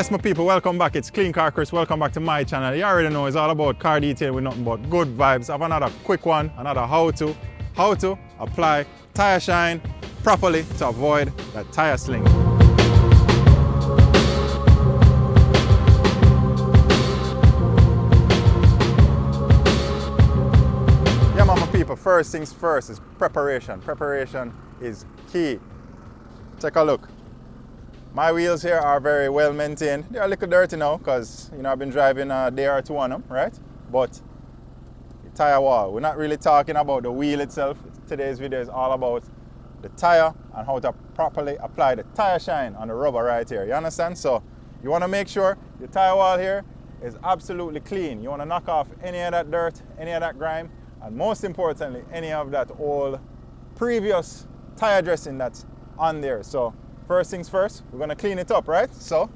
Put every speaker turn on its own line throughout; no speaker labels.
Yes, my people, welcome back. It's Clean Car Chris. Welcome back to my channel. You already know it's all about car detail with nothing but good vibes. I have another quick one, another how to apply tire shine properly to avoid that tire sling. Yeah, my people, first things first is preparation. Preparation is key. Take a look. My wheels here are very well maintained. They're a little dirty now because, you know, I've been driving a day or two on them, right? But the tire wall, we're not really talking about the wheel itself. Today's video is all about the tire and how to properly apply the tire shine on the rubber right here. You understand? So you want to make sure your tire wall here is absolutely clean. You want to knock off any of that dirt, any of that grime, and most importantly, any of that old previous tire dressing that's on there. So first things first, we're going to clean it up, right? So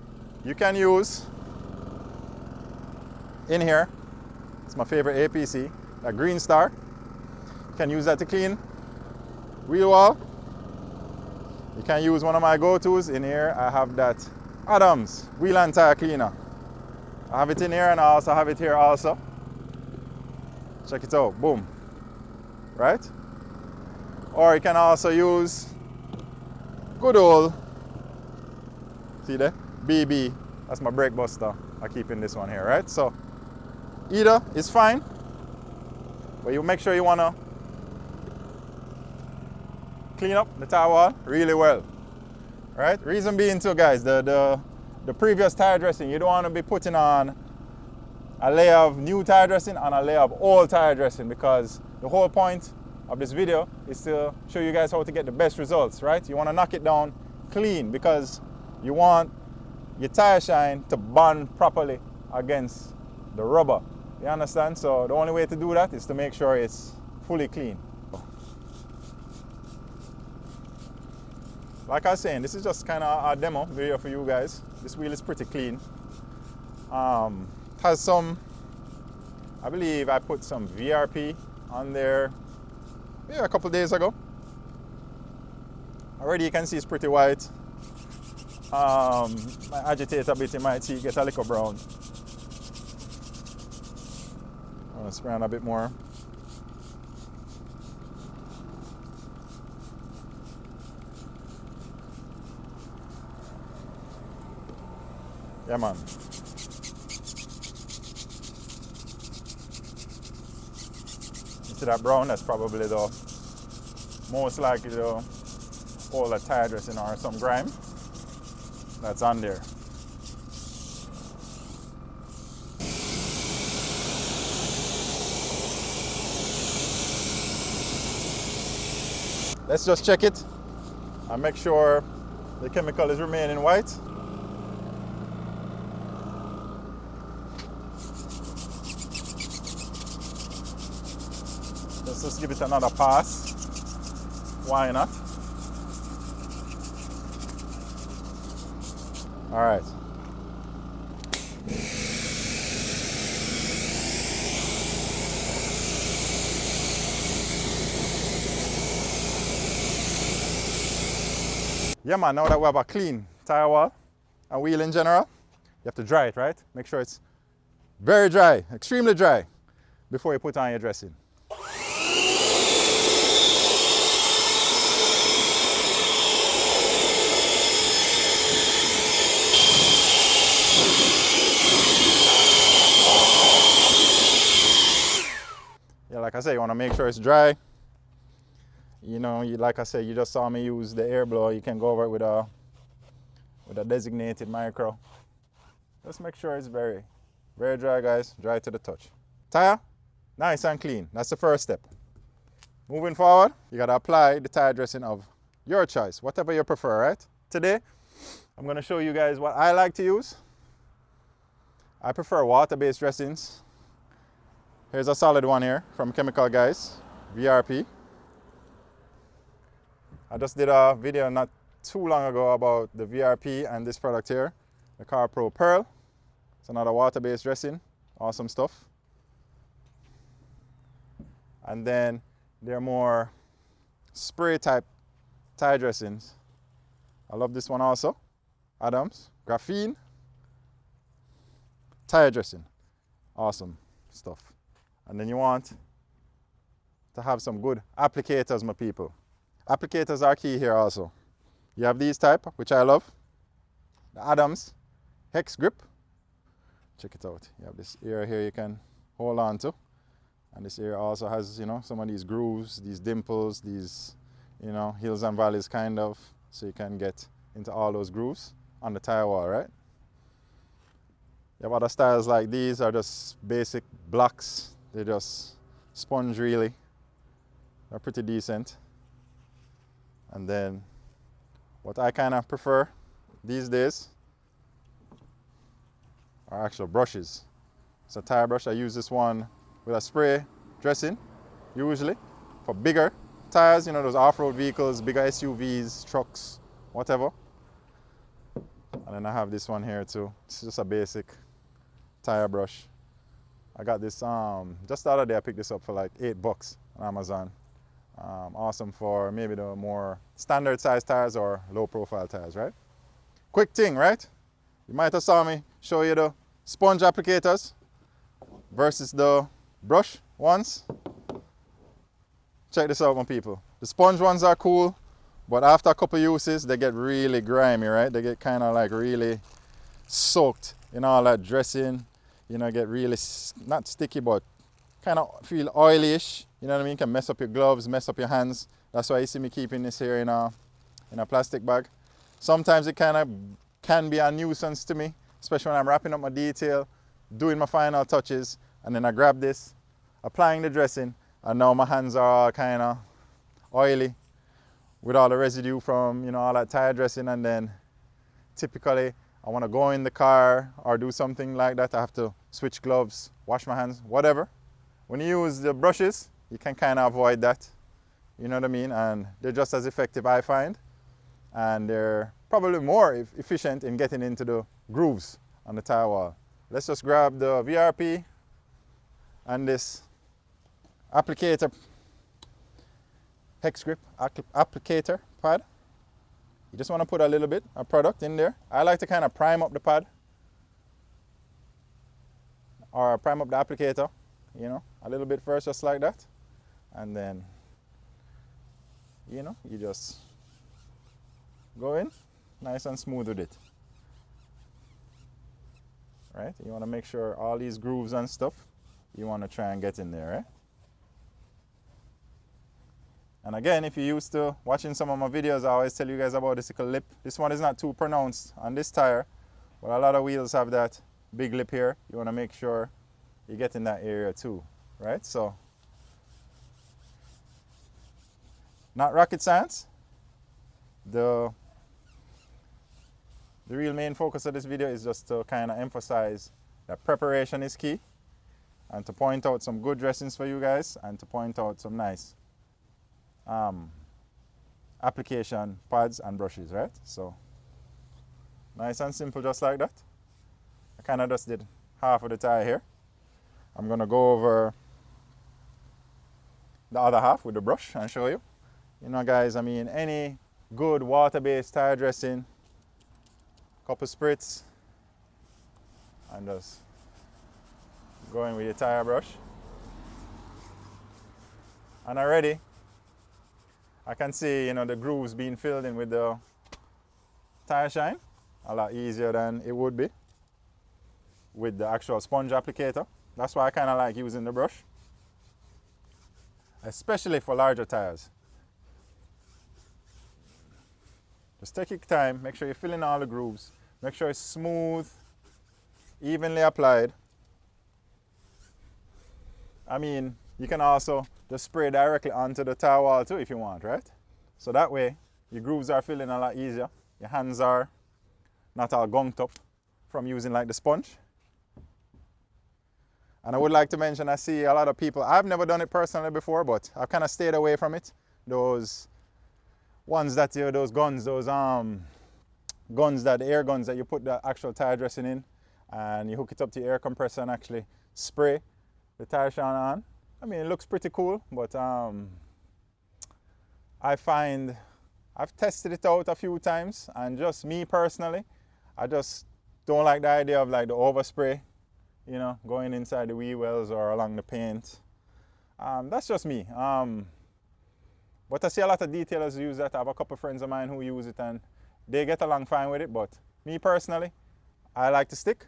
you can use in here, it's my favorite APC, that green star. You can use that to clean wheel wall. You can use one of my go-tos. In here I have that Adams wheel and tire cleaner. I have it in here and I also have it here also. Check it out, boom, right? Or you can also use good old, see there, BB, that's my brake buster. I keep in this one here, right? So either is fine, but you make sure you want to clean up the tire wall really well, right? Reason being too, guys, the previous tire dressing, you don't want to be putting on a layer of new tire dressing and a layer of old tire dressing, because the whole point of this video is to show you guys how to get the best results, right? You want to knock it down clean because you want your tire shine to bond properly against the rubber. You understand? So the only way to do that is to make sure it's fully clean. Like I was saying, this is just kind of a demo video for you guys. This wheel is pretty clean. Has some, I believe I put some VRP on there a couple days ago. Already you can see it's pretty white. Might agitate a bit, you might see it get a little brown. I'm gonna spray on a bit more. Yeah, man. You see that brown? That's probably the most likely the all the tire dressing or some grime that's on there. Let's just check it and make sure the chemical is remaining white. Let's just give it another pass. Why not? All right. Yeah, man, now that we have a clean tire wall and wheel in general, you have to dry it, right? Make sure it's very dry, extremely dry, before you put on your dressing. Yeah, like I said, you want to make sure it's dry. You know, like I said, you just saw me use the air blower. You can go over it with a designated micro. Just make sure it's very, very dry, guys. Dry to the touch. Tire, nice and clean. That's the first step. Moving forward, you gotta apply the tire dressing of your choice, whatever you prefer, right? Today, I'm gonna show you guys what I like to use. I prefer water-based dressings. Here's a solid one here from Chemical Guys, VRP. I just did a video not too long ago about the VRP and this product here, the Car Pro Pearl. It's another water-based dressing, awesome stuff. And then they're more spray type tire dressings. I love this one also, Adams, graphene. tire dressing. Awesome stuff. And then you want to have some good applicators, my people. Applicators are key here also. You have these type, which I love. The Adams Hex Grip. Check it out. You have this area here you can hold on to. And this area also has, you know, some of these grooves, these dimples, these, you know, hills and valleys kind of. So you can get into all those grooves on the tire wall, right? You have other styles like these are just basic blocks. They're just sponge really. They're pretty decent. And then what I kind of prefer these days are actual brushes. It's a tire brush. I use this one with a spray dressing, usually, for bigger tires, you know, those off-road vehicles, bigger SUVs, trucks, whatever. And then I have this one here too. It's just a basic tire brush. I got this, just the other day I picked this up for like $8 on Amazon. Awesome for maybe the more standard size tires or low profile tires, right? Quick thing, right? You might have saw me show you the sponge applicators versus the brush ones. Check this out, my people. The sponge ones are cool, but after a couple uses, they get really grimy, right? They get kind of like really soaked in all that dressing. You know, get really, not sticky, but kind of feel oily-ish. You know what I mean? Can mess up your gloves, mess up your hands. That's why you see me keeping this here in a plastic bag. Sometimes it kind of can be a nuisance to me, especially when I'm wrapping up my detail, doing my final touches, and then I grab this, applying the dressing, and now my hands are all kind of oily with all the residue from, you know, all that tire dressing. And then typically I want to go in the car or do something like that. I have to switch gloves, wash my hands, whatever. When you use the brushes, you can kind of avoid that. You know what I mean? And they're just as effective, I find. And they're probably more efficient in getting into the grooves on the tire wall. Let's just grab the VRP and this applicator, hex grip applicator pad. You just want to put a little bit of product in there. I like to kind of prime up the pad or prime up the applicator, you know, a little bit first, just like that. And then, you know, you just go in nice and smooth with it. Right? You want to make sure all these grooves and stuff, you want to try and get in there, right? And again, if you're used to watching some of my videos, I always tell you guys about this little lip. This one is not too pronounced on this tire, but a lot of wheels have that big lip here. You want to make sure you get in that area too, right? So, not rocket science. The real main focus of this video is just to kind of emphasize that preparation is key, and to point out some good dressings for you guys, and to point out some nice application pads and brushes, right? So nice and simple, just like that. I kind of just did half of the tire here. I'm gonna go over the other half with the brush and show you. You know, guys, I mean, any good water-based tire dressing, couple spritz, and just going with your tire brush. And already I can see, you know, the grooves being filled in with the tire shine a lot easier than it would be with the actual sponge applicator. That's why I kind of like using the brush, especially for larger tires. Just take your time, make sure you're filling all the grooves, make sure it's smooth, evenly applied. I mean, you can also just spray directly onto the tire wall too if you want, right? So that way your grooves are filling a lot easier. Your hands are not all gunked up from using like the sponge. And I would like to mention, I see a lot of people, I've never done it personally before, but I've kind of stayed away from it. Those ones that, you know, those guns, those guns, that the air guns that you put the actual tire dressing in and you hook it up to your air compressor and actually spray the tire shine on. I mean, it looks pretty cool, but I find I've tested it out a few times, and just me personally, I just don't like the idea of like the overspray you know, going inside the wheel wells or along the paint. That's just me. But I see a lot of detailers use that. I have a couple of friends of mine who use it and they get along fine with it. But me personally, I like to stick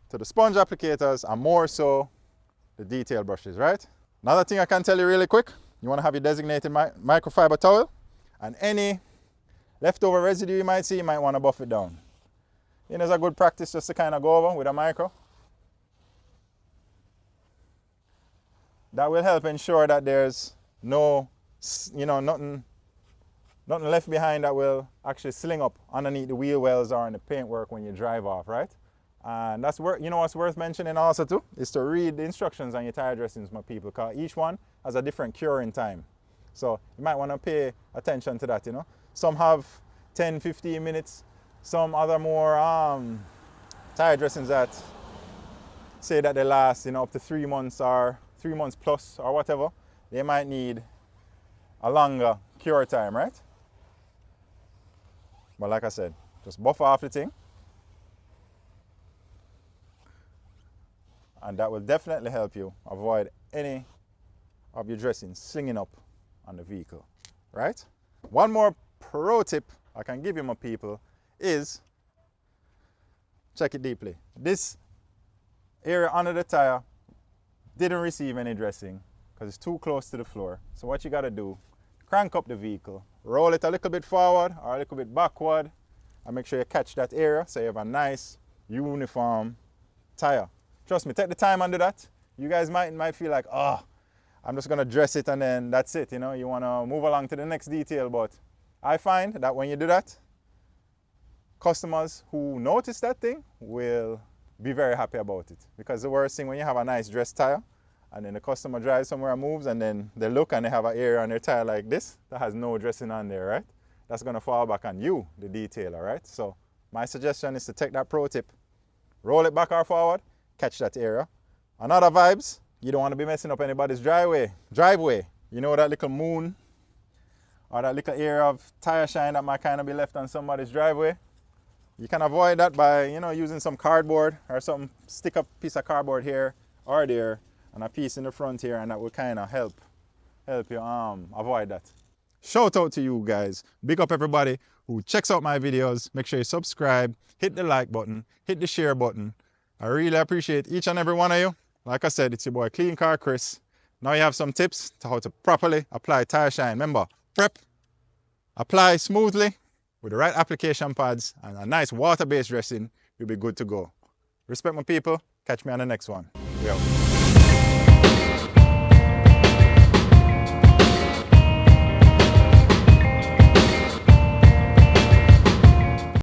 to the sponge applicators and more so the detail brushes, right? Another thing I can tell you really quick, you want to have your designated microfiber towel, and any leftover residue you might see, you might want to buff it down. You know, it's a good practice just to kind of go over with a micro. That will help ensure that there's no, you know, nothing left behind that will actually sling up underneath the wheel wells or in the paintwork when you drive off, right? And that's where, you know, what's worth mentioning also too is to read the instructions on your tire dressings, my people, because each one has a different curing time. So you might want to pay attention to that, you know. Some have 10, 15 minutes, some other more tire dressings that say that they last, you know, up to 3 months or 3 months plus or whatever. They might need a longer cure time, right? But like I said, just buff off the thing. And that will definitely help you avoid any of your dressings slinging up on the vehicle, right? One more pro tip I can give you, my people, is check it deeply. This area under the tire didn't receive any dressing because it's too close to the floor. So what you got to do, crank up the vehicle, roll it a little bit forward or a little bit backward, and make sure you catch that area so you have a nice uniform tire. Trust me, take the time and do that. You guys might feel like, oh, I'm just gonna dress it and then that's it, you know, you wanna move along to the next detail. But I find that when you do that, customers who notice that thing will be very happy about it. Because the worst thing when you have a nice dressed tire and then the customer drives somewhere and moves and then they look and they have an area on their tire like this that has no dressing on there, right? That's gonna fall back on you, the detailer, right? So my suggestion is to take that pro tip, roll it back or forward, catch that area. Another vibes, you don't want to be messing up anybody's driveway. You know that little moon or that little area of tire shine that might kind of be left on somebody's driveway. You can avoid that by, you know, using some cardboard or some stick up piece of cardboard here or there and a piece in the front here, and that will kind of help you avoid that. Shout out to you guys. Big up everybody who checks out my videos. Make sure you subscribe, hit the like button, hit the share button. I really appreciate each and every one of you. Like I said, it's your boy Clean Car Chris. Now you have some tips to how to properly apply tire shine. Remember, prep, apply smoothly with the right application pads and a nice water-based dressing. You'll be good to go. Respect my people. Catch me on the next one. We out.